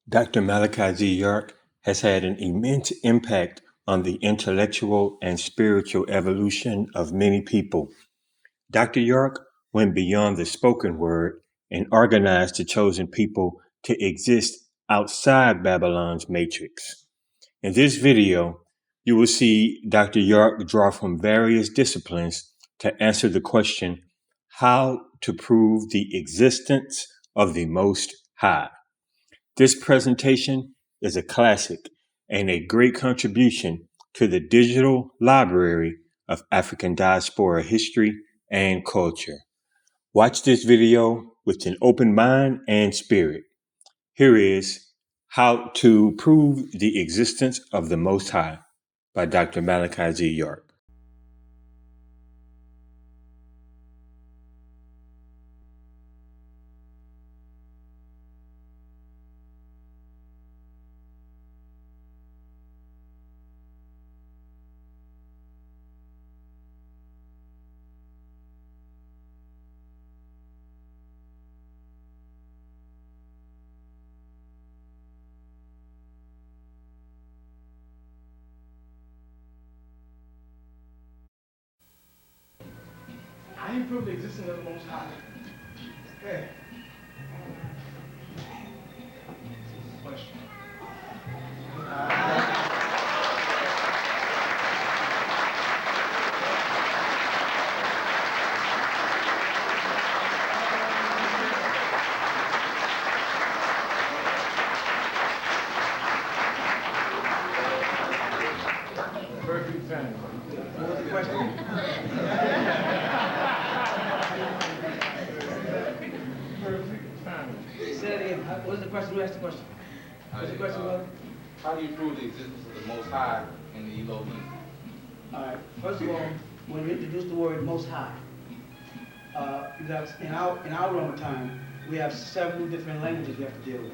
Dr. Malachi Z.York has had an immense impact on the intellectual and spiritual evolution of many people. Dr. York went beyond the spoken word and organized the chosen people to exist outside Babylon's matrix. In this video, you will see Dr. York draw from various disciplines to answer the question, how to prove the existence of the Most High. This presentation is a classic and a great contribution to the digital library of African diaspora history and culture. Watch this video with an open mind and spirit. Here is How to Prove the Existence of the Most High by Dr. Malachi Z.York. How do you prove the existence of the Most High? Okay. Question. Perfect family. What was the question? Perfect family. Say that again. What was the question? Who asked the question? What's the question, brother? How do you prove the existence of the Most High in the Elohim? All right. First of all, when we introduce the word Most High, because in our realm of time, we have several different languages we have to deal with.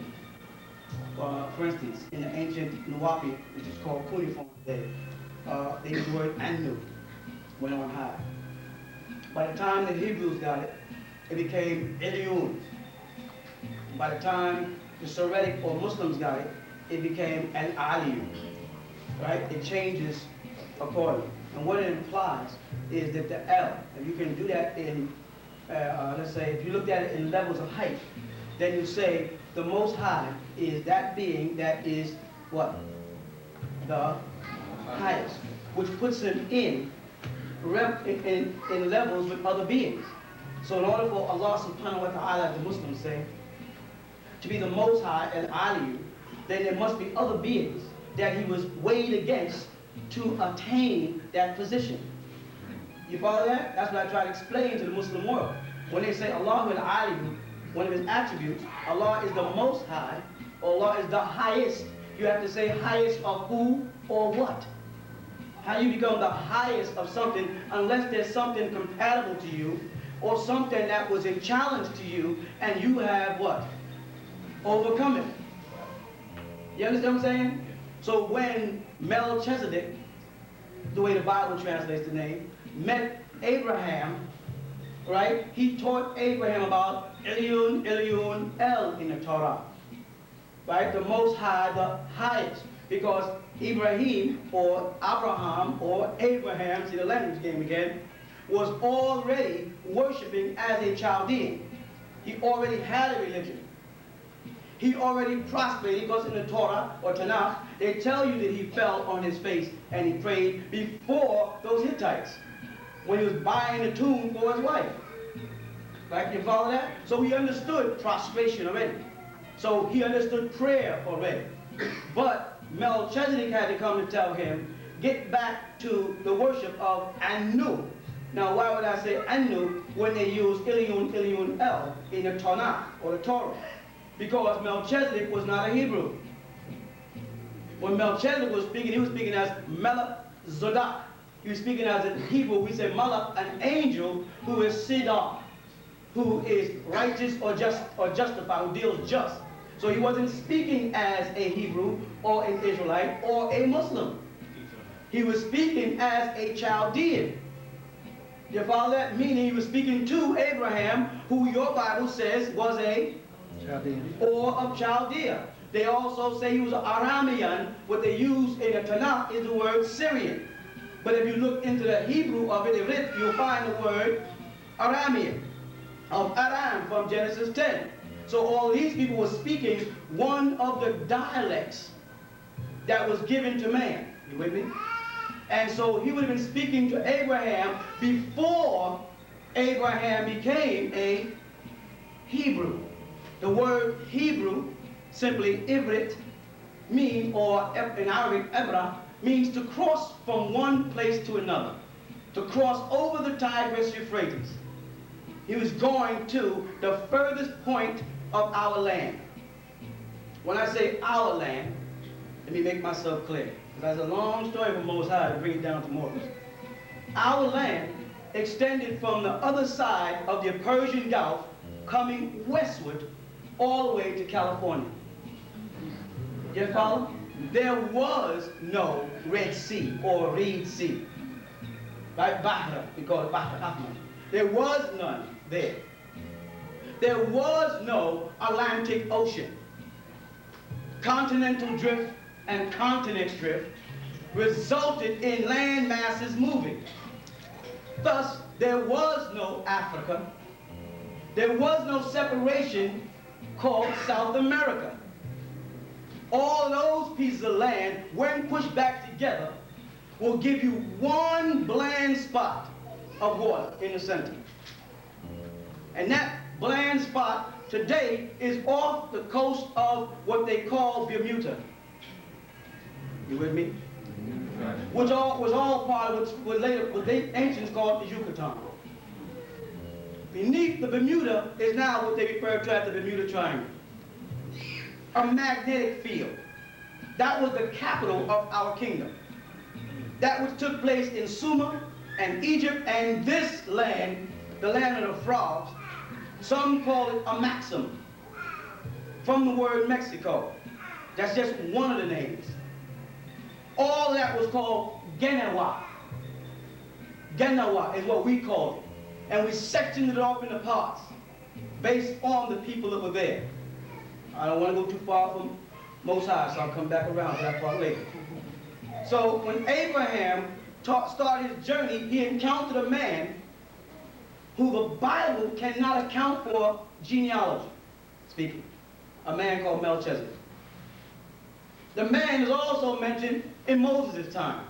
For instance, in the ancient Nuwaupu, which is called cuneiform today, they use the word Anu, went on high. By the time the Hebrews got it, it became Eliun. By the time the Syriac or Muslims got it, it became Al-Aliyu. Right? It changes accordingly. And what it implies is that the L, and you can do that in, let's say, if you looked at it in levels of height, then you say the Most High is that being that is what? The highest, which puts him in levels with other beings. So in order for Allah subhanahu wa ta'ala, the Muslims say, to be the Most High and Aliyu, then there must be other beings that he was weighed against to attain that position. You follow that? That's what I try to explain to the Muslim world. When they say Allah and Aliyu, one of his attributes, Allah is the Most High, or Allah is the highest. You have to say highest of who or what? How you become the highest of something unless there's something compatible to you or something that was a challenge to you and you have what? Overcome it. You understand what I'm saying? So when Melchizedek, the way the Bible translates the name, met Abraham, right? He taught Abraham about Eliun, Eliun, El in the Torah. Right? The Most High, the highest. Because Ibrahim or Abraham or Abraham, see the language game again, was already worshiping as a Chaldean. He already had a religion. He already prospered because in the Torah or Tanakh, they tell you that he fell on his face and he prayed before those Hittites when he was buying a tomb for his wife. Right? You follow that? So he understood prostration already. So he understood prayer already. But Melchizedek had to come to tell him, get back to the worship of Anu. Now, why would I say Anu when they use Eliun, Eliun, El in the Tanakh or the Torah? Because Melchizedek was not a Hebrew. When Melchizedek was speaking, he was speaking as Melchizedek. He was speaking as in Hebrew, we say Malach, an angel who is Sidar, who is righteous or justified, who deals just. So he wasn't speaking as a Hebrew or an Israelite or a Muslim. He was speaking as a Chaldean. You follow that? Meaning he was speaking to Abraham, who your Bible says was a Chaldean or of Chaldea. They also say he was an Aramean. What they use in the Tanakh is the word Syrian. But if you look into the Hebrew of it, you'll find the word Aramean, of Aram from Genesis 10. So all these people were speaking one of the dialects that was given to man. You with me? And so he would have been speaking to Abraham before Abraham became a Hebrew. The word Hebrew, simply Ivrit, means, or in Arabic, Ebra, means to cross from one place to another, to cross over the Tigris Euphrates. He was going to the furthest point of our land. When I say our land, let me make myself clear. That's a long story from Most High to bring it down to mortals. Our land extended from the other side of the Persian Gulf, coming westward all the way to California. You follow? There was no Red Sea or Reed Sea. Right? Bahra, we call it Bahra Ahmad. There was none there. There was no Atlantic Ocean. Continental drift and continent drift resulted in land masses moving. Thus, there was no Africa. There was no separation called South America. All those pieces of land, when pushed back together, will give you one bland spot of water in the center. And that bland spot today is off the coast of what they call Bermuda. You with me? Which was all part of what the ancients called the Yucatan. Beneath the Bermuda is now what they refer to as the Bermuda Triangle. A magnetic field. That was the capital of our kingdom. That which took place in Sumer and Egypt and this land, the land of the frogs. Some call it a maxim, from the word Mexico. That's just one of the names. All that was called Genawa. Genawa is what we call it. And we sectioned it off into parts based on the people that were there. I don't want to go too far from Most High, so I'll come back around to that part later. So when Abraham started his journey, he encountered a man who the Bible cannot account for genealogy speaking, a man called Melchizedek. The man is also mentioned in Moses' time.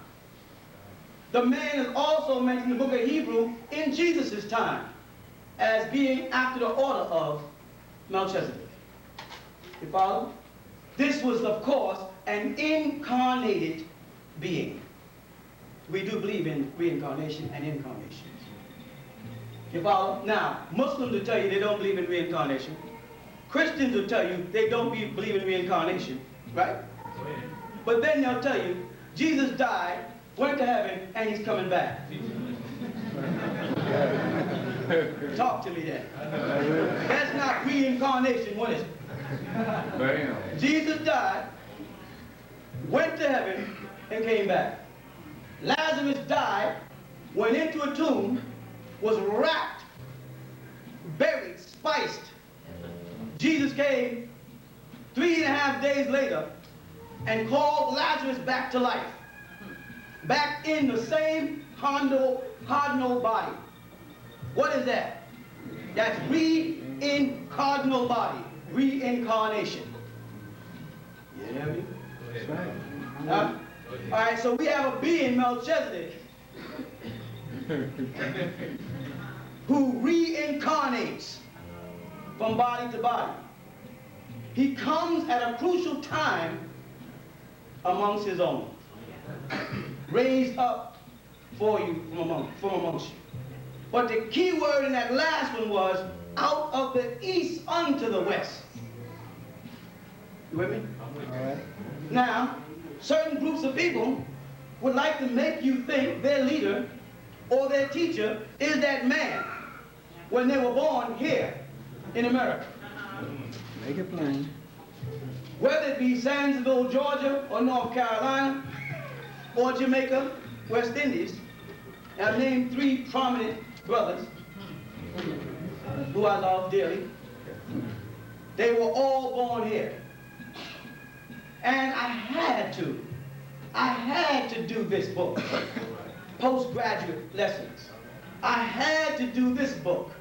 The man is also mentioned in the book of Hebrew in Jesus' time as being after the order of Melchizedek. You follow? This was, of course, an incarnated being. We do believe in reincarnation and incarnation. You follow? Now, Muslims will tell you they don't believe in reincarnation. Christians will tell you they don't believe in reincarnation, right? But then they'll tell you Jesus died, went to heaven, and he's coming back. Talk to me then. That's not reincarnation, what is it? Jesus died, went to heaven, and came back. Lazarus died, went into a tomb, was wrapped, buried, spiced. Jesus came 3.5 days later and called Lazarus back to life. Back in the same cardinal body. What is that? That's cardinal body. Reincarnation. You hear me? That's right. All right, so we have a being, Melchizedek, who reincarnates from body to body. He comes at a crucial time amongst his own, raised up for you from amongst you. But the key word in that last one was out of the east unto the west. You with me? All right. Now, certain groups of people would like to make you think their leader or their teacher is that man when they were born here in America. Make it plain. Whether it be Sandsville, Georgia, or North Carolina, or Jamaica, West Indies, and I've named 3 prominent brothers who I love dearly. They were all born here. And I had to do this book, postgraduate lessons. I had to do this book,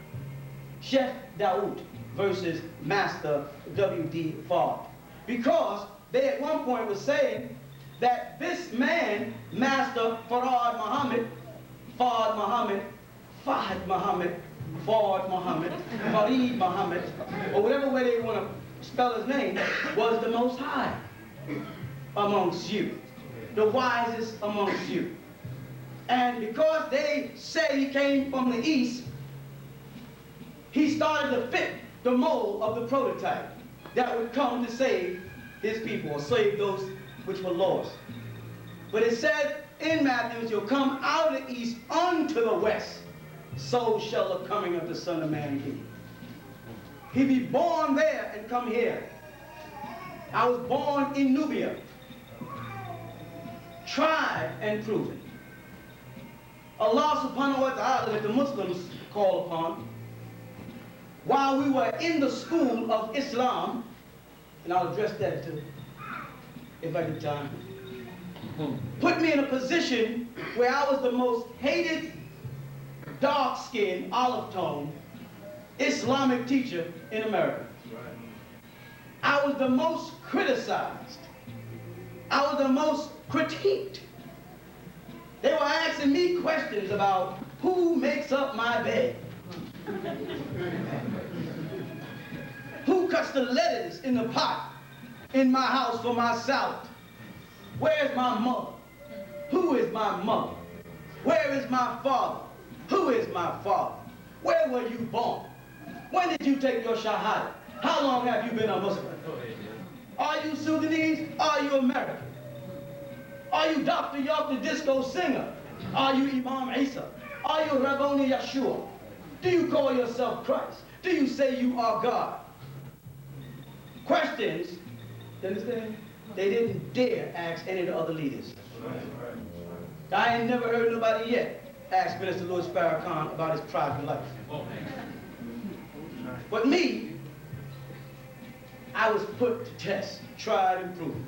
Chef Daoud versus Master W.D. Fard. Because they at one point were saying that this man, Master Farad Muhammad, Fard Muhammad, Fahd Muhammad, Fard Muhammad, Farid Muhammad, or whatever way they want to spell his name, was the most high amongst you, the wisest amongst you. And because they say he came from the east, he started to fit the mold of the prototype that would come to save his people, or save those which were lost. But it said in Matthew, you'll come out of the east unto the west, so shall the coming of the Son of Man be. He be born there and come here. I was born in Nubia, tried and proven. Allah subhanahu wa ta'ala, that the Muslims call upon, while we were in the school of Islam, and I'll address that too, if I get time, put me in a position where I was the most hated, dark-skinned, olive-toned Islamic teacher in America. I was the most criticized. I was the most critiqued. They were asking me questions about who makes up my bed, who cuts the lettuce in the pot in my house for my salad, where's my mother, who is my mother, where is my father, who is my father, where were you born, when did you take your shahada, how long have you been a Muslim, are you Sudanese, are you American? Are you Dr. York, the disco singer? Are you Imam Isa? Are you Rabboni Yeshua? Do you call yourself Christ? Do you say you are God? Questions, you understand? They didn't dare ask any of the other leaders. I ain't never heard nobody yet ask Minister Louis Farrakhan about his private life. But me, I was put to test, tried and proven.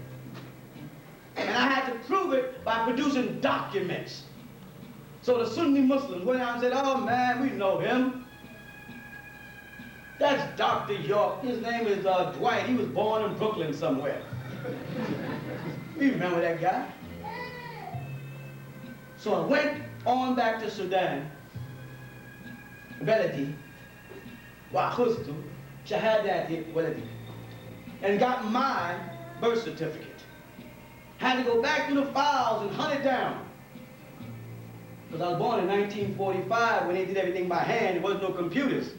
And I had to prove it by producing documents. So the Sunni Muslims went out and said, oh man, we know him. That's Dr. York. His name is Dwight. He was born in Brooklyn somewhere. We remember that guy. So I went on back to Sudan, Beledi, وأخذت شهادة ولدي, and got my birth certificate. Had to go back through the files and hunt it down. Because I was born in 1945 when they did everything by hand. There was no computers.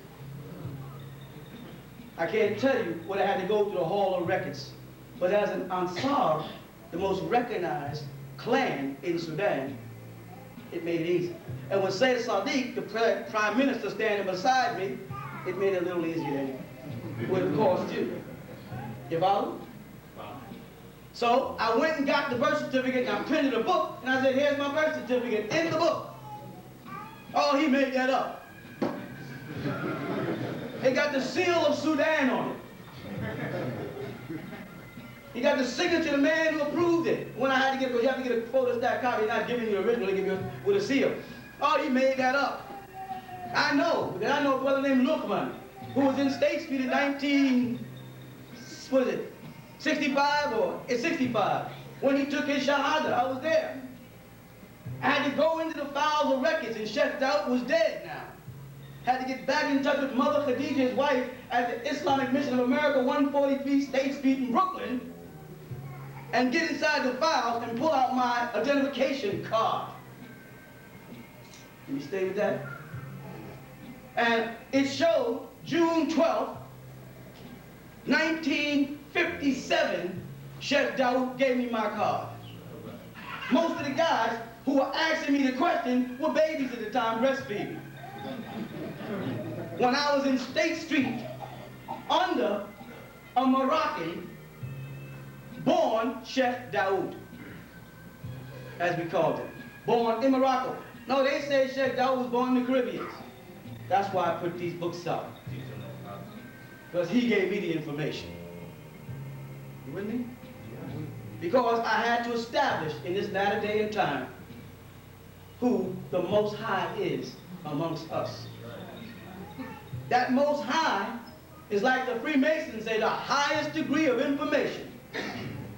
I can't tell you what I had to go through the Hall of Records. But as an Ansar, the most recognized clan in Sudan, it made it easy. And when Sayyid Sadiq, the prime minister, standing beside me, it made it a little easier than it would have cost you. You follow? So I went and got the birth certificate and I printed a book and I said, here's my birth certificate in the book. Oh, he made that up. It got the seal of Sudan on it. He got the signature of the man who approved it. When I had to get, you have to get a photostat copy, not giving you the original, they give you with a seal. Oh, he made that up. I know, because I know a brother named Lukman, who was in State Street in 65 or 65. When he took his shahada, I was there. I had to go into the files of records, and Sheikh Daoud was dead now. Had to get back in touch with Mother Khadija, his wife, at the Islamic Mission of America, 143 State Street in Brooklyn, and get inside the files and pull out my identification card. Can you stay with that? And it showed June 12th, 1957, Sheikh Daoud gave me my card. Most of the guys who were asking me the question were babies at the time, breastfeeding. When I was in State Street, under a Moroccan born Sheikh Daoud, as we called him, born in Morocco. No, they say Sheikh Daoud was born in the Caribbean. That's why I put these books out, because he gave me the information. You with me? because I had to establish in this latter day and time who the Most High is amongst us. That Most High is like the Freemasons say, the highest degree of information.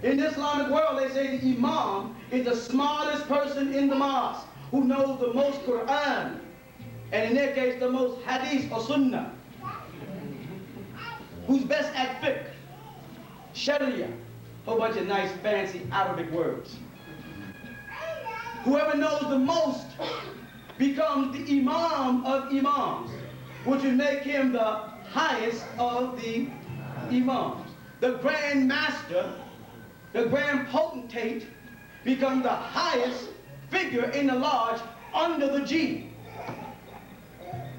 In the Islamic world, they say the Imam is the smartest person in the mosque who knows the most Quran, and in their case, the most Hadith or Sunnah, who's best at fiqh, Sharia, a whole bunch of nice, fancy Arabic words. Whoever knows the most becomes the Imam of Imams, which would make him the highest of the Imams. The Grand Master, the Grand Potentate, becomes the highest figure in the lodge under the G,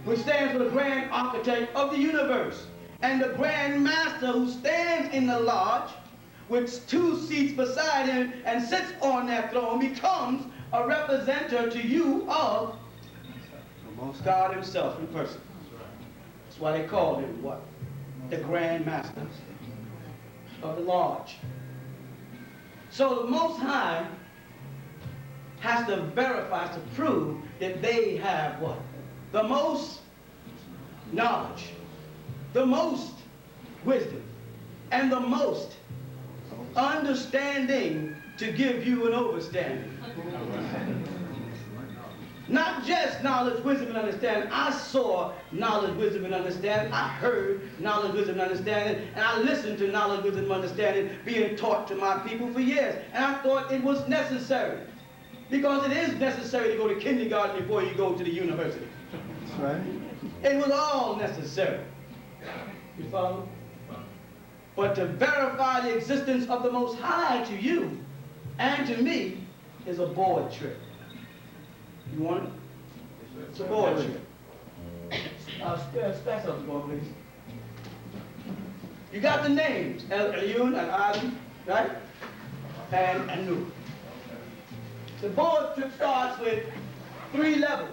which stands for the Grand Architect of the universe. And the Grand Master, who stands in the lodge with two seats beside him and sits on that throne, becomes a representative to you of God himself in person. That's why they call him what? The Grand Master of the lodge. So the Most High has to verify, to prove that they have what? The most knowledge, the most wisdom, and the most understanding to give you an overstanding. Not just knowledge, wisdom, and understanding. I saw knowledge, wisdom, and understanding. I heard knowledge, wisdom, and understanding. And I listened to knowledge, wisdom, and understanding being taught to my people for years. And I thought it was necessary. Because it is necessary to go to kindergarten before you go to the university. That's right. It was all necessary. You follow? But to verify the existence of the Most High to you and to me is a board trip. You want it? It's a board trip. Stack up, please. You got the names, El-Ayun and Ali, right? And Nu. The board trip starts with 3 levels.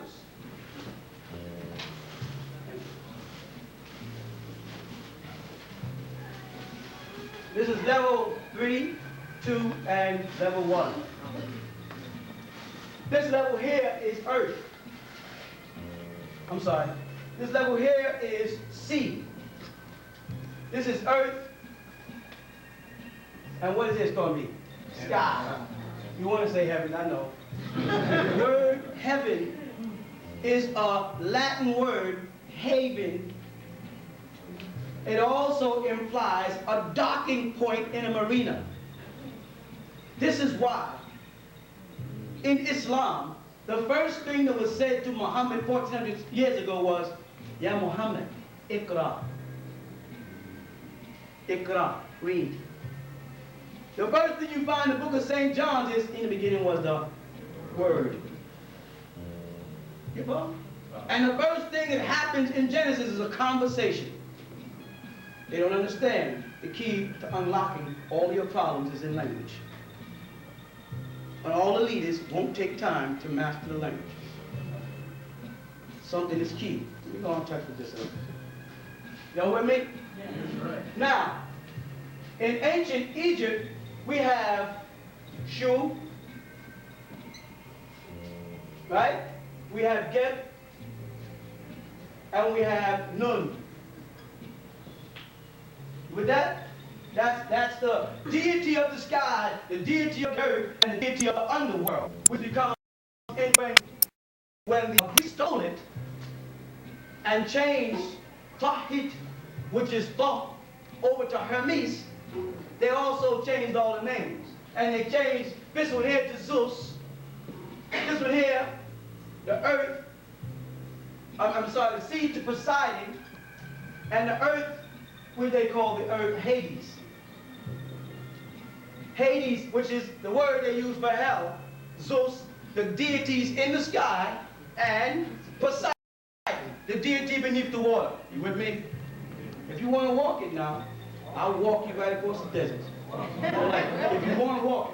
This is level 3, 2, and level 1. This level here is Earth. I'm sorry. This level here is sea. This is Earth. And what is this going to be? Sky. You want to say heaven, I know. The word heaven is a Latin word, haven. It also implies a docking point in a marina. This is why in Islam, the first thing that was said to Muhammad 1400 years ago was, Ya Muhammad, Iqra. Iqra, read. The first thing you find in the book of St. John's is, in the beginning was the Word. You follow? And the first thing that happens in Genesis is a conversation. They don't understand the key to unlocking all your problems is in language. And all the leaders won't take time to master the language. Something is key. We're going to touch with this a little bit. Y'all with me? Yeah. Right. Now, in ancient Egypt, we have Shu, right? We have Geb, and we have Nun. With that, that's the deity of the sky, the deity of the earth, and the deity of the underworld, which becomes when the Greeks stole it and changed Tahit, which is Thoth, over to Hermes. They also changed all the names. And they changed this one here to Zeus, this one here, the earth, the sea to Poseidon, and the earth, which they call the earth Hades. Hades, which is the word they use for hell, Zeus, the deities in the sky, and Poseidon, the deity beneath the water. You with me? If you want to walk it now, I'll walk you right across the desert. If you want to walk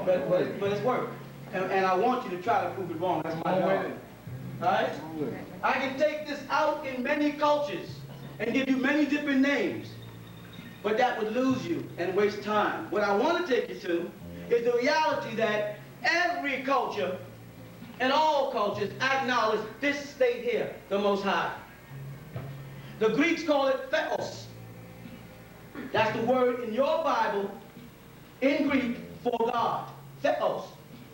it. But it's work. And I want you to try to prove it wrong. That's my job. All right? I can take this out in many cultures and give you many different names. But that would lose you and waste time. What I want to take you to is the reality that every culture and all cultures acknowledge this state here, the Most High. The Greeks call it theos. That's the word in your Bible, in Greek, for God, theos.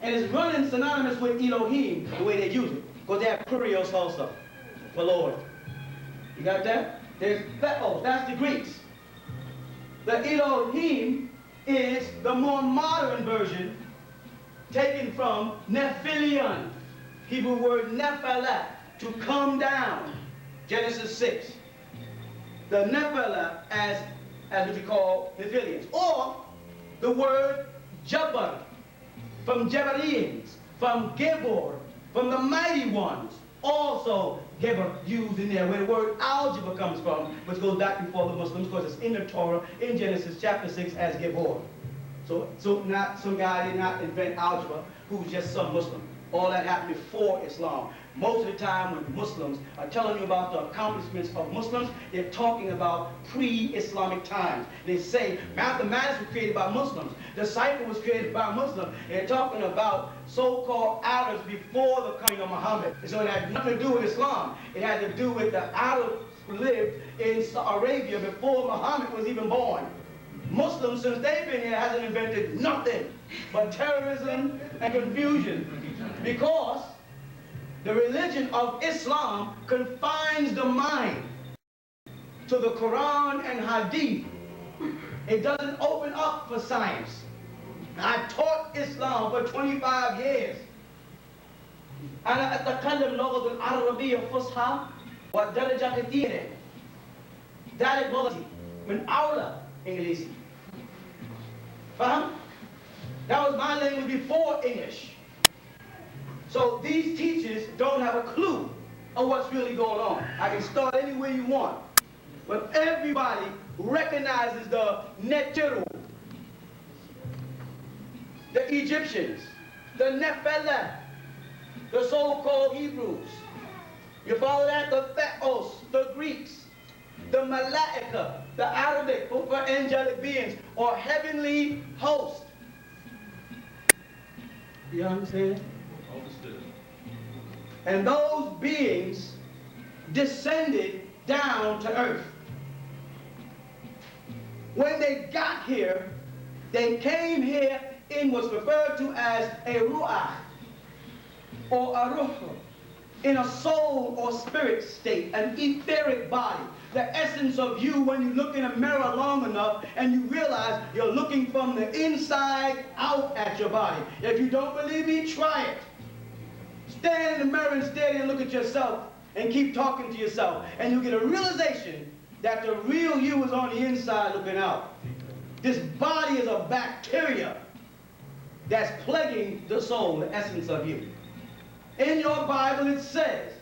And it's running synonymous with Elohim, the way they use it, because they have kurios also, for Lord. You got that? There's theos, that's the Greeks. The Elohim is the more modern version, taken from Nephilion, Hebrew word nephelah, to come down, Genesis 6. The nephelah as what you call Nephilians, or the word Jabbar, from Jabarians, from Gibor, from the mighty ones, also Gibor used in there, where the word algebra comes from, which goes back before the Muslims, because it's in the Torah, in Genesis chapter 6 as Gibor. So not some guy did not invent algebra who's just some Muslim. All that happened before Islam. Most of the time when Muslims are telling you about the accomplishments of Muslims, they're talking about pre-Islamic times. They say mathematics was created by Muslims. The cipher was created by Muslims. They're talking about so-called Arabs before the coming of Muhammad. So it had nothing to do with Islam. It had to do with the Arabs who lived in Arabia before Muhammad was even born. Muslims, since they've been here, hasn't invented nothing but terrorism and confusion, because the religion of Islam confines the mind to the Quran and Hadith. It doesn't open up for science. I taught Islam for 25 years. أنا أتكلم لغة العربية الفصحى والدرجة كثيرة. ذلك لغتي من أولى إنجليزي. فهم? That was my language before English. So these teachers don't have a clue of what's really going on. I can start anywhere you want. But everybody recognizes the Neteru, the Egyptians, the Nephilim, the so-called Hebrews. You follow that? The Theos, the Greeks, the Malaika, the Arabic for angelic beings, or heavenly host. You understand? Understood. And those beings descended down to earth. When they got here, they came here in what's referred to as a ruach, or a ruh, in a soul or spirit state, an etheric body. The essence of you when you look in a mirror long enough and you realize you're looking from the inside out at your body. If you don't believe me, try it. Stand in the mirror and stare and look at yourself and keep talking to yourself. And you get a realization that the real you is on the inside looking out. This body is a bacteria that's plaguing the soul, the essence of you. In your Bible it says,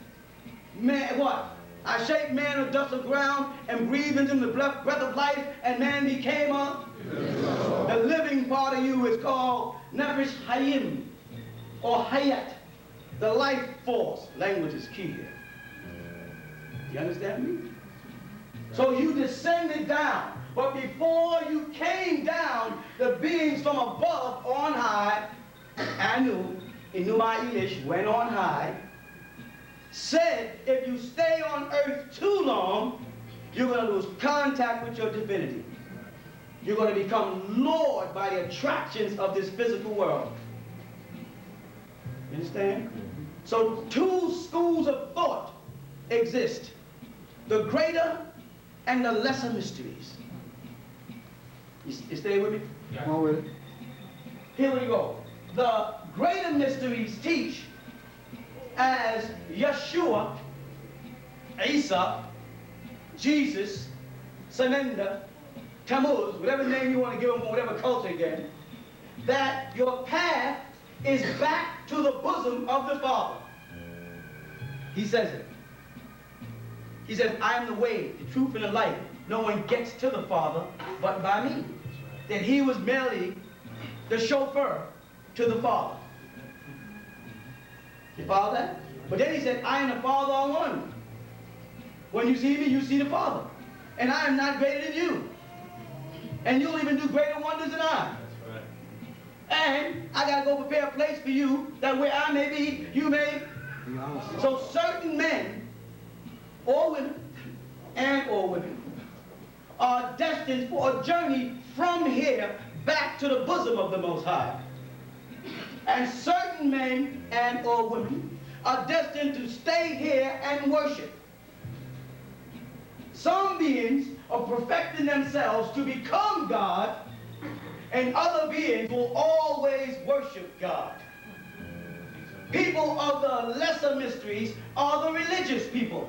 man, what? I shaped man of dust of ground and breathed into him the breath of life, and man became a... The living part of you is called Nefesh Hayim, or Hayat, the life force. Language is key here. You understand me? So you descended down, but before you came down, the beings from above on high, Anu, Inuma Elish, went on high, said if you stay on earth too long, you're going to lose contact with your divinity. You're going to become lured by the attractions of this physical world. You understand? So two schools of thought exist. The greater and the lesser mysteries. You stay with me? Come on with it. Here we go. The greater mysteries teach as Yeshua, Isa, Jesus, Sananda, Tammuz, whatever name you want to give them, or whatever culture again, that your path is back to the bosom of the Father. He says it. He says, I am the way, the truth, and the life. No one gets to the Father but by me. That he was merely the chauffeur to the Father. You follow that? But then he said, I and the Father are one. When you see me, you see the Father. And I am not greater than you. And you'll even do greater wonders than I. That's right. And I got to go prepare a place for you, that where I may be, you may. So certain men or women or women are destined for a journey from here back to the bosom of the Most High. And certain men and or women are destined to stay here and worship. Some beings are perfecting themselves to become God, and other beings will always worship God. People of the lesser mysteries are the religious people.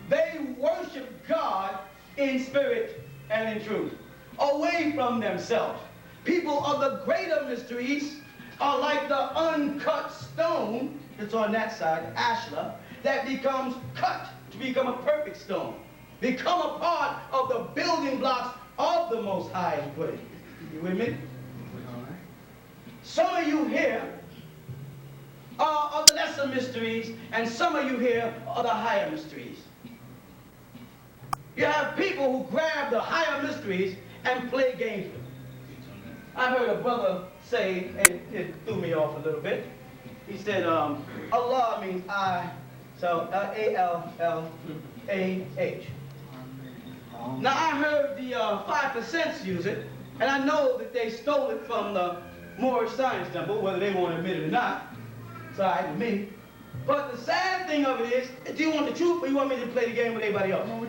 They worship God in spirit and in truth, away from themselves. People of the greater mysteries are like the uncut stone that's on that side, ashlar, that becomes cut to become a perfect stone, become a part of the building blocks of the Most High, as put it. You with me? Some of you here are of the lesser mysteries, and some of you here are the higher mysteries. You have people who grab the higher mysteries and play games with them. I heard a brother say, and it threw me off a little bit. He said, Allah means I, so A-L-L-A-H. Now I heard the 5% use it, and I know that they stole it from the Moorish Science Temple, whether they want to admit it or not. It's all right with me. But the sad thing of it is, do you want the truth or you want me to play the game with everybody else? Come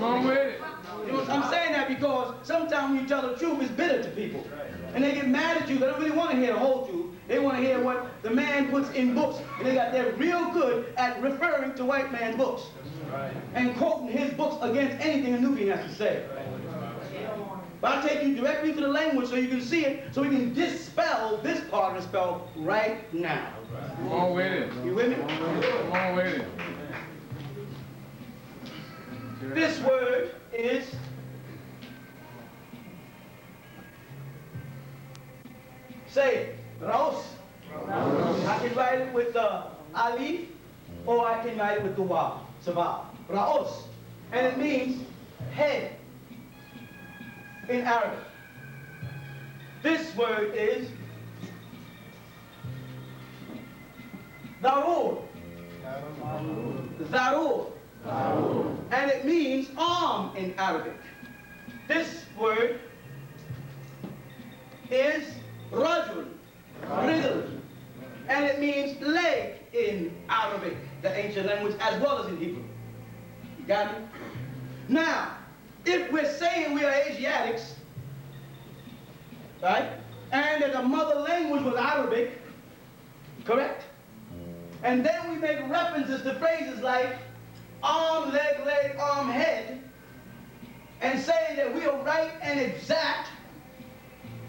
on with it. You know, I'm saying that because sometimes when you tell the truth, it's bitter to people. And they get mad at you. They don't really want to hear the whole truth. They want to hear what the man puts in books. And they're real good at referring to white man's books. And quoting his books against anything a Nubian has to say. But I'll take you directly to the language so you can see it, so we can dispel this part of the spell right now. Come on with it. You with me? Come on with it. This word is say it. Raus. I can write it with the alif, or I can write it with the waw. Sabah. Raus. And it means head in Arabic. This word is darur. Darur. And it means arm in Arabic. This word is rajul, riddle, and it means leg in Arabic, the ancient language, as well as in Hebrew. You got me? Now, if we're saying we are Asiatics, right, and that the mother language was Arabic, correct? And then we make references to phrases like arm, leg, arm, head, and say that we are right and exact,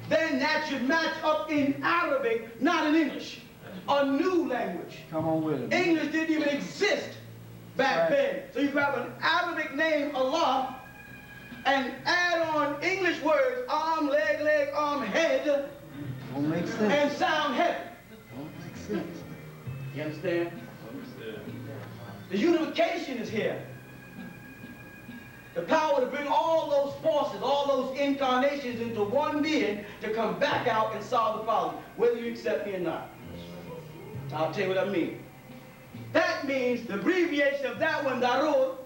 then that should match up in Arabic, not in English. A new language. Come on with it. English didn't even exist back then. So you grab an Arabic name, Allah, and add on English words, arm, leg, arm, head, Don't make sense. and sound heavy. Don't make sense. You understand? The unification is here. The power to bring all those forces, all those incarnations into one being to come back out and solve the problem, whether you accept me or not. I'll tell you what I mean. That means the abbreviation of that one, darur,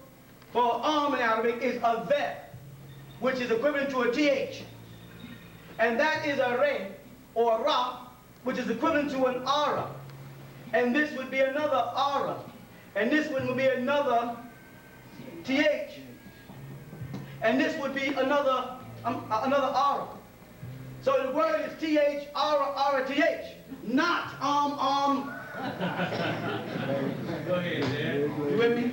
for arm in Arabic is a ve, which is equivalent to a th. And that is a re, or a ra, which is equivalent to an ara. And this would be another ara. And this one would be another th. And this would be another ara. So the word is th, ara, th, not arm. Go ahead, man. You with me?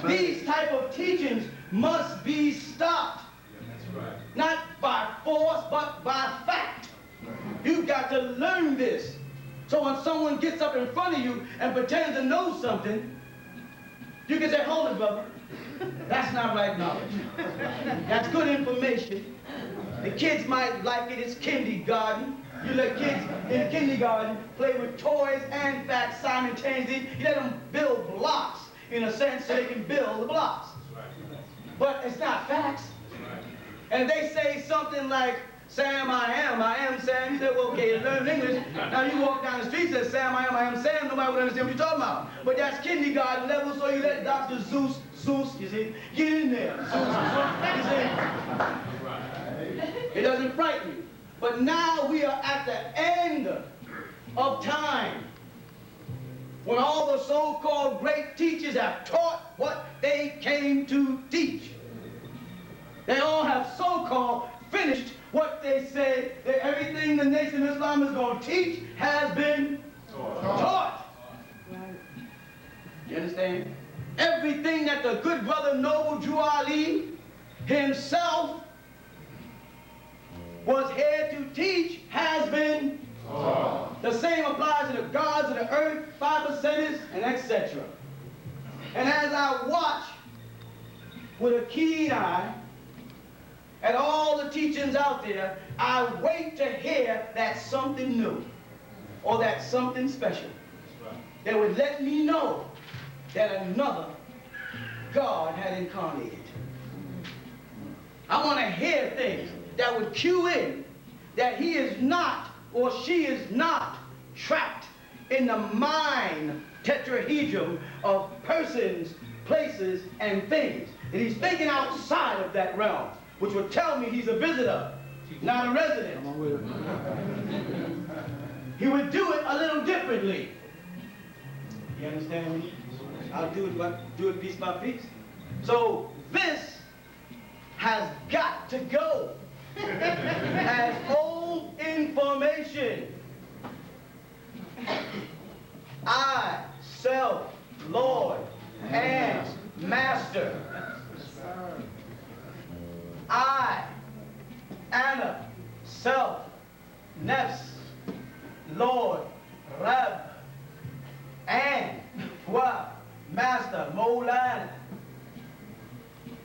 These type of teachings must be stopped. That's right. Not by force, but by fact. You've got to learn this. So when someone gets up in front of you and pretends to know something, you can say, hold it, brother. That's not right knowledge. That's good information. The kids might like it. It's kindergarten. You let kids in kindergarten play with toys and facts simultaneously. You let them build blocks, in a sense, so they can build the blocks. But it's not facts. And they say something like, Sam, I am Sam. say, well, okay, you learn English. Now you walk down the street and say, Sam, I am Sam. Nobody would understand what you're talking about. But that's kindergarten level, so you let Dr. Zeus, you see, get in there. You see? It doesn't frighten you. But now we are at the end of time, when all the so-called great teachers have taught what they came to teach. They all have so-called finished what they say that everything the Nation of Islam is going to teach has been taught. You understand? Everything that the good brother Noble Drew Ali himself was here to teach has been taught. The same applies to the gods of the earth, 5%ers, and etc. And as I watch with a keen eye at all the teachings out there, I wait to hear that something new or that something special that would let me know that another God had incarnated. I want to hear things that would cue in that he is not or she is not trapped in the mind tetrahedron of persons, places, and things. That he's thinking outside of that realm, which would tell me he's a visitor, not a resident. He would do it a little differently. You understand me? I'll do it piece by piece. So this has got to go as old information. I, self, Lord, and Master. I, Anna, self, Nefs, Lord, Rab, and Wa, Master, Mawlana.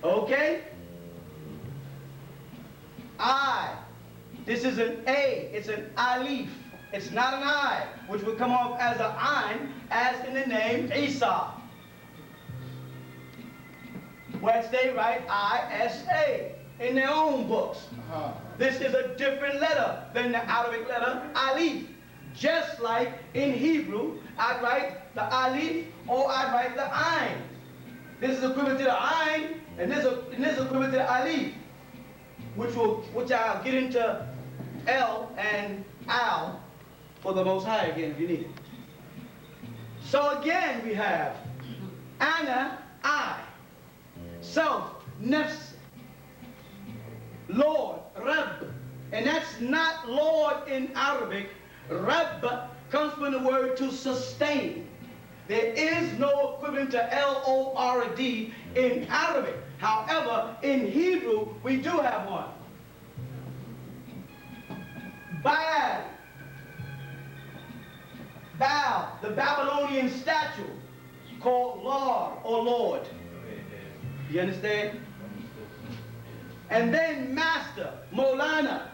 Okay? I, this is an A, it's an alif. It's not an I, which would come off as an ein, as in the name Isa. Which they write I-S-A in their own books. This is a different letter than the Arabic letter alif. Just like in Hebrew, I'd write the alif or I'd write the ein. This is equivalent to the ein, and this is equivalent to the alif, which I'll get into L and Al for the Most High again if you need it. So again we have Ana, I, self, nefs, Lord, Rab. And that's not Lord in Arabic. Rab comes from the word to sustain. There is no equivalent to L-O-R-D in Arabic. However, in Hebrew, we do have one. Baal. Baal, the Babylonian statue called Lord or Lord. You understand? And then Master, Molana.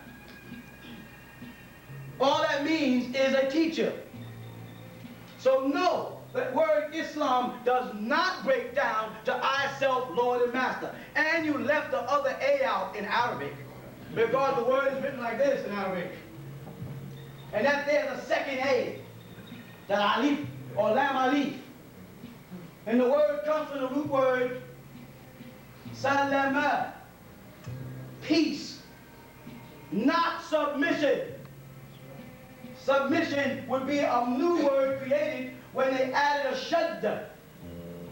All that means is a teacher. So no, the word Islam does not break down to I, self, Lord, and Master. And you left the other A out in Arabic because the word is written like this in Arabic. And that there's a second A, the alif or lam alif. And the word comes from the root word salama, peace, not submission. Submission would be a new word created when they added a shadda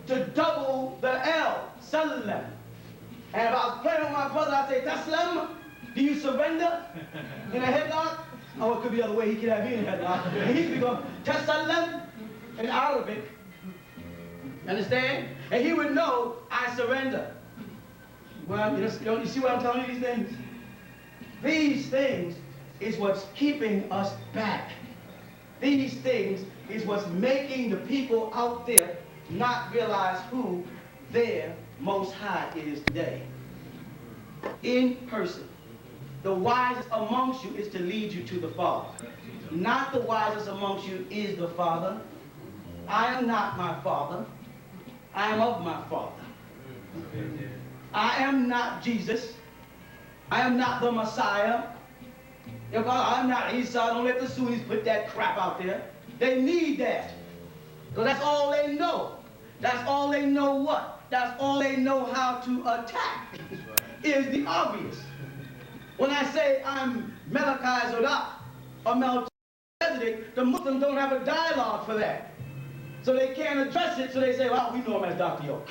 to double the L, salam. And if I was playing with my brother, I'd say, Taslam, do you surrender in a headlock? Oh, it could be the other way. He could have me in a headlock. And he could go, Taslam in Arabic. Understand? And he would know, I surrender. Well, you see what I'm telling you, these things? These things is what's keeping us back. These things is what's making the people out there not realize who their Most High is today. In person. The wisest amongst you is to lead you to the Father. Not the wisest amongst you is the Father. I am not my Father. I am of my Father. I am not Jesus. I am not the Messiah. If I'm not Esau, don't let the Sunnis put that crap out there. They need that. Because that's all they know. That's all they know what? That's all they know how to attack is the obvious. When I say I'm Malachi Z.York or Melchizedek, the Muslims don't have a dialogue for that. So they can't address it, so they say, well, we know him as Dr. York.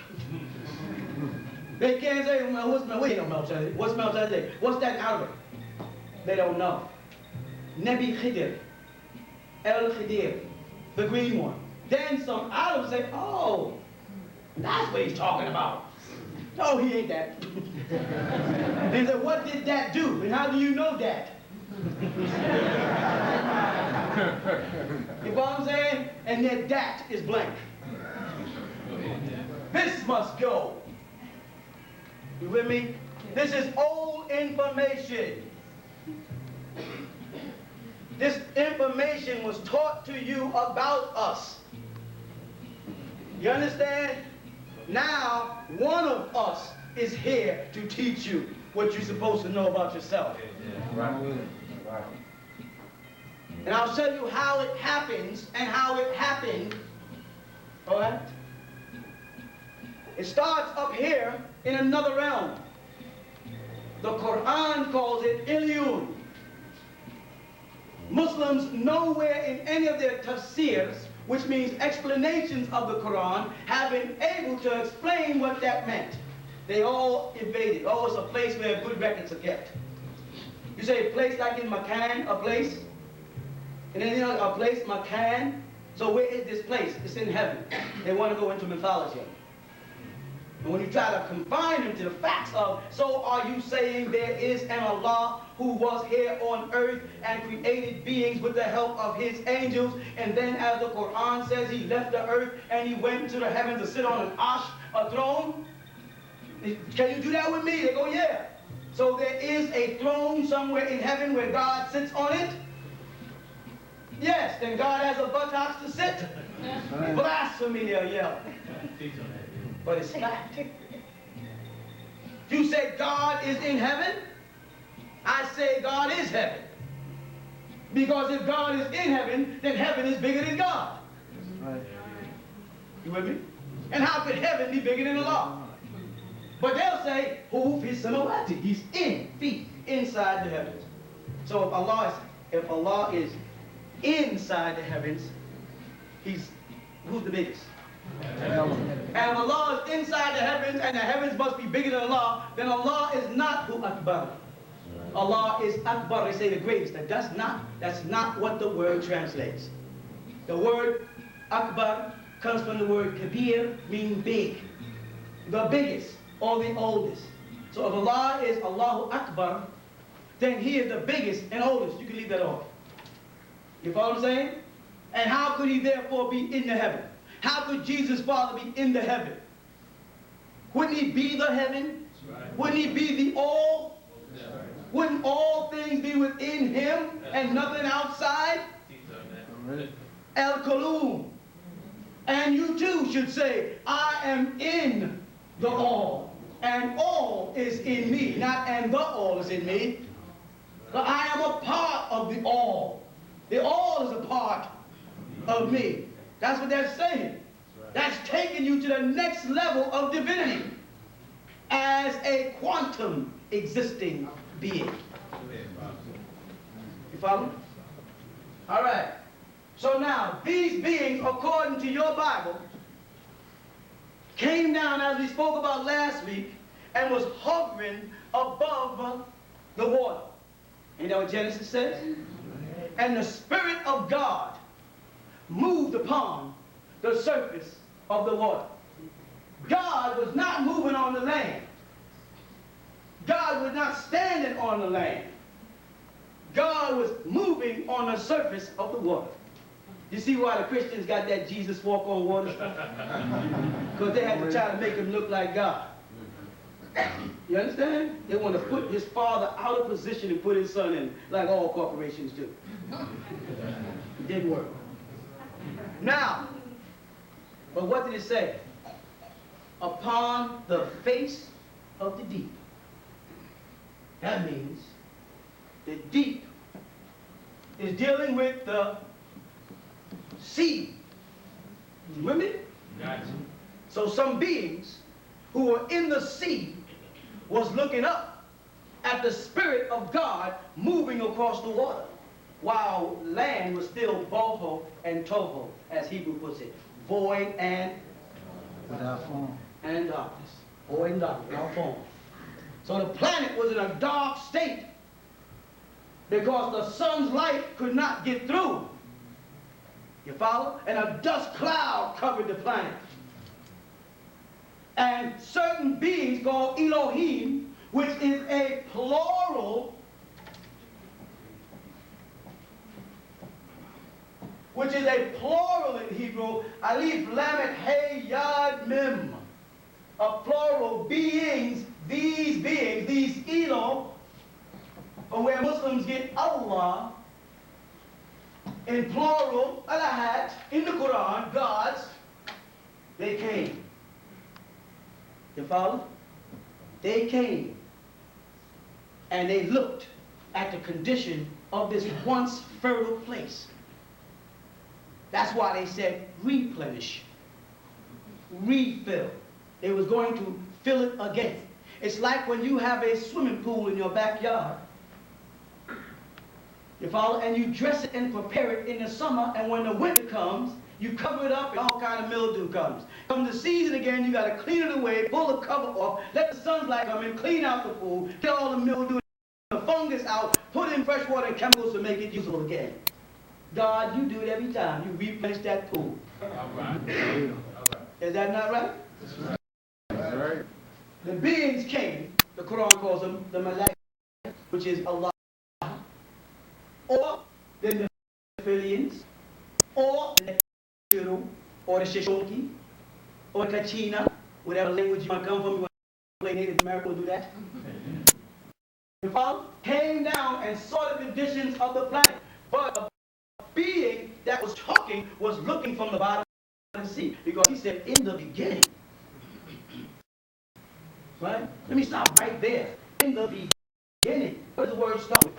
They can't say, well, we know Melchizedek. What's Melchizedek? What's that Arabic? They don't know. Nebi Khidir, El Khidir, the green one. Then some Arabs say, oh, that's what he's talking about. No, he ain't that. They said, what did that do? And how do you know that? You know what I'm saying? And then that is blank. This must go. You with me? This is old information. This information was taught to you about us. You understand? Now, one of us is here to teach you what you're supposed to know about yourself. And I'll show you how it happens and how it happened. All right? It starts up here in another realm. The Quran calls it Ilyun. Muslims nowhere in any of their tafsirs, which means explanations of the Quran, have been able to explain what that meant. They all evaded. Oh, it's a place where good records are kept. You say a place like in Makan, a place? And then a place, Makan. So where is this place? It's in heaven. They want to go into mythology. And when you try to confine them to the facts of, so are you saying there is an Allah who was here on earth and created beings with the help of his angels, and then as the Quran says, he left the earth and he went to the heavens to sit on an arsh, a throne? Can you do that with me? They go, yeah. So there is a throne somewhere in heaven where God sits on it? Yes, then God has a buttocks to sit. Blasphemy, they'll yell. But it's fact. You say God is in heaven? I say God is heaven. Because if God is in heaven, then heaven is bigger than God. You with me? And how could heaven be bigger than Allah? But they'll say, who fi samawati? He's in, feet, inside the heavens. So if Allah is inside the heavens, who's the biggest? And if Allah is inside the heavens and the heavens must be bigger than Allah, then Allah is not Hu Akbar. Allah is Akbar, they say the greatest. That's not what the word translates. The word Akbar comes from the word Kabir, meaning big. The biggest or the oldest. So if Allah is Allahu Akbar, then he is the biggest and oldest. You can leave that off. You follow what I'm saying? And how could he therefore be in the heaven? How could Jesus' Father be in the heaven? Wouldn't he be the heaven? Wouldn't he be the all? Wouldn't all things be within him and nothing outside? El-Kalum. And you too should say, I am in the all. And all is in me. Not and the all is in me. But I am a part of the all. The all is a part of me. That's what they're saying. That's taking you to the next level of divinity as a quantum existing being. You follow? All right. So now, these beings, according to your Bible, came down, as we spoke about last week, and was hovering above the water. Ain't that what Genesis says? And the Spirit of God moved upon the surface of the water. God was not moving on the land. God was not standing on the land. God was moving on the surface of the water. You see why the Christians got that Jesus walk on water stuff? Because they had to try to make him look like God. You understand? They want to put his father out of position and put his son in, like all corporations do. It didn't work. Now, but what did it say? Upon the face of the deep. That means the deep is dealing with the sea. You with me? Gotcha. So some beings who were in the sea was looking up at the Spirit of God moving across the water, while land was still boho and toho, as Hebrew puts it, void and Without form. darkness. Void and darkness, without form. So the planet was in a dark state because the sun's light could not get through. You follow? And a dust cloud covered the planet. And certain beings called Elohim, which is a plural, in Hebrew, alif, lamet, hey, yad, mim. A plural beings, these Elo, or where Muslims get Allah, in plural, alahat, in the Quran, gods, they came. You follow? They came and they looked at the condition of this once fertile place. That's why they said replenish, refill. They was going to fill it again. It's like when you have a swimming pool in your backyard. You follow? And you dress it and prepare it in the summer, and when the winter comes, you cover it up and all kind of mildew comes. Come the season again, you got to clean it away, pull the cover off, let the sunlight come in, clean out the pool, get all the mildew, the fungus out, put in fresh water and chemicals to make it usable again. God, you do it every time. You replenish that pool. All right. Is that not right? That's right. The beings came, the Quran calls them the Malachi, which is Allah, or the Nephilims, or the Shiru, or the Shishonki, or the Kachina, whatever language you want to come from, you want to play Native American, will do that. The Father came down and saw the conditions of the planet, but the being that was talking was looking from the bottom of the sea, because he said, in the beginning. Right? Let me stop right there. In the beginning. What does the word start with?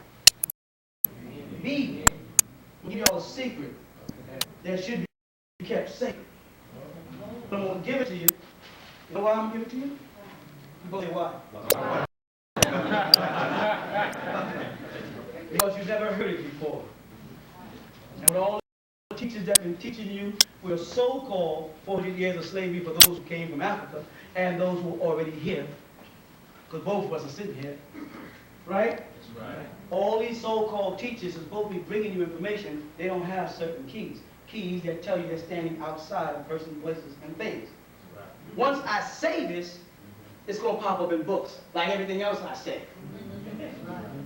Be. I'll give you all a secret that should be kept sacred. But I'm going to give it to you. You know why I'm going to give it to you? You both say why? Because you've never heard it before. And with all the teachers that have been teaching you, we're so-called 400 years of slavery for those who came from Africa and those who are already here, because both of us are sitting here, right? That's right. All these so-called teachers are supposed to be bringing you information. They don't have certain keys that tell you they're standing outside of persons, places, and things. Right. Once I say this, it's going to pop up in books, like everything else I say.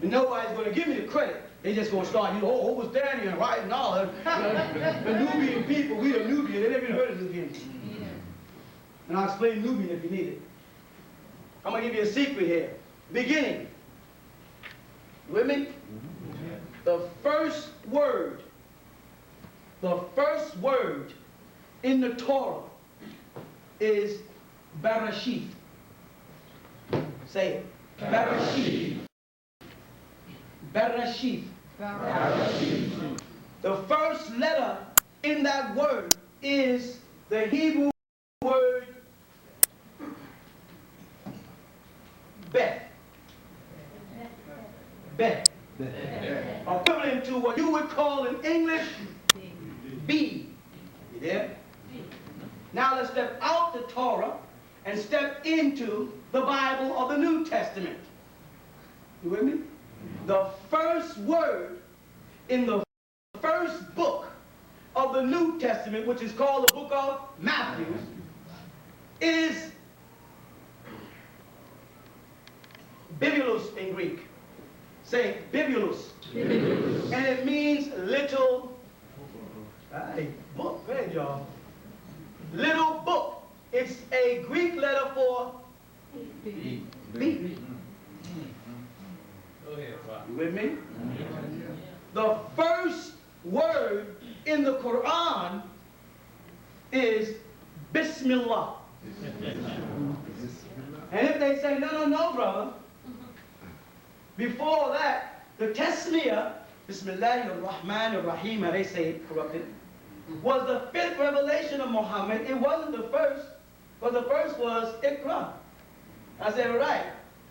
And nobody's going to give me the credit. They're just going to start, who was Danny and White and all that. The Nubian people, we the Nubian. They never even heard of this again. And I'll explain Nubian if you need it. I'm going to give you a secret here. Beginning. With me? The first word in the Torah is Bereshith. Say it. Bereshith. Bereshith. The first letter in that word is the Hebrew word Beth. Beth. Equivalent to what you would call in English B. You there? Now let's step out the Torah and step into the Bible of the New Testament. You with me? The first word in the first book of the New Testament, which is called the book of Matthew, is bibulus in Greek. Say bibulus. Bibulus. And it means little book. Go ahead, y'all. Little book. It's a Greek letter for B. B. Go ahead, Bob. You with me? The first word in the Quran is Bismillah. And if they say, no, brother, before that, the Tasmiyah Bismillahir-Rahmanir-Rahim, how they say it corrupted, was the 5th revelation of Muhammad. It wasn't the first, because the first was Iqra. I said, right.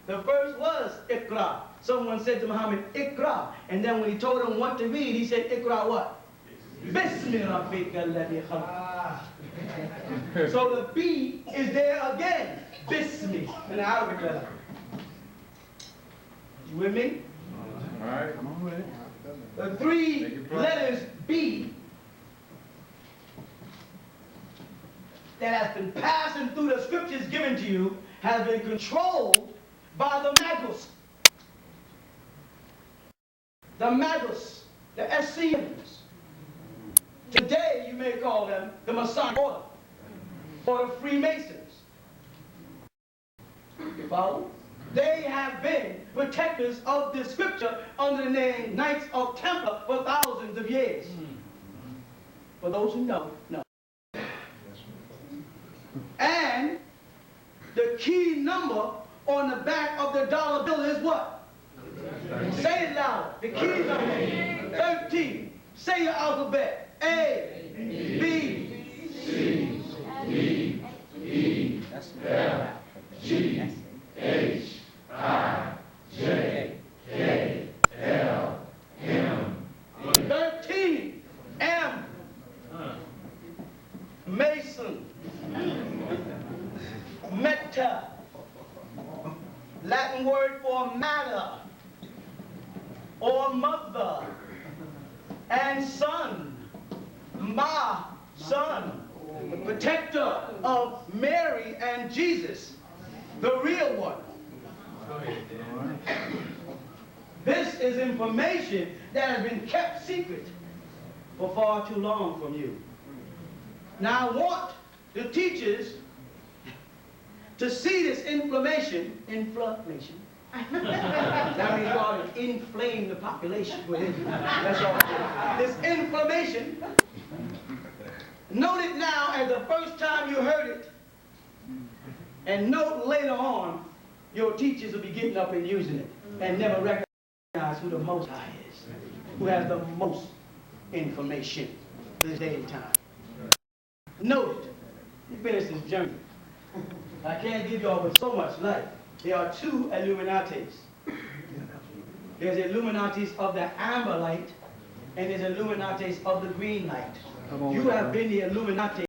The first was Iqra. Someone said to Muhammad, Iqra. And then when he told him what to read, he said, Iqra what? Bismi rabbika alladhi khalaq. So the B is there again. Bismi. In the Arabic letter. You with me? All right. I'm with it. The 3 letters B that has been passing through the scriptures given to you has been controlled by the Magus. The Magus, the Essenes. Today you may call them the Masonic Order or the Freemasons. You follow? They have been protectors of the scripture under the name Knights of Templar for thousands of years. For those who know, know. And the key number on the back of the dollar bill is what? Say it loud. The key number, 13. Say your alphabet. A, B, C, D, E, F, G, H, I, J, K, L, M. 13. M. Mason. Meta. Latin word for matter or mother and son. Ma, son, the protector of Mary and Jesus, the real one. This is information that has been kept secret for far too long from you. Now I want the teachers to see this inflammation. That means you ought to inflame the population with it. That's all. This inflammation, note it now as the first time you heard it, and note later on, your teachers will be getting up and using it, and never recognize who the Most High is, who has the most information this day and time. Note it. You finish this journey. I can't give y'all with so much light. There are 2 Illuminatis. There's Illuminatis of the amber light, and there's Illuminatis of the green light. You have been the Illuminati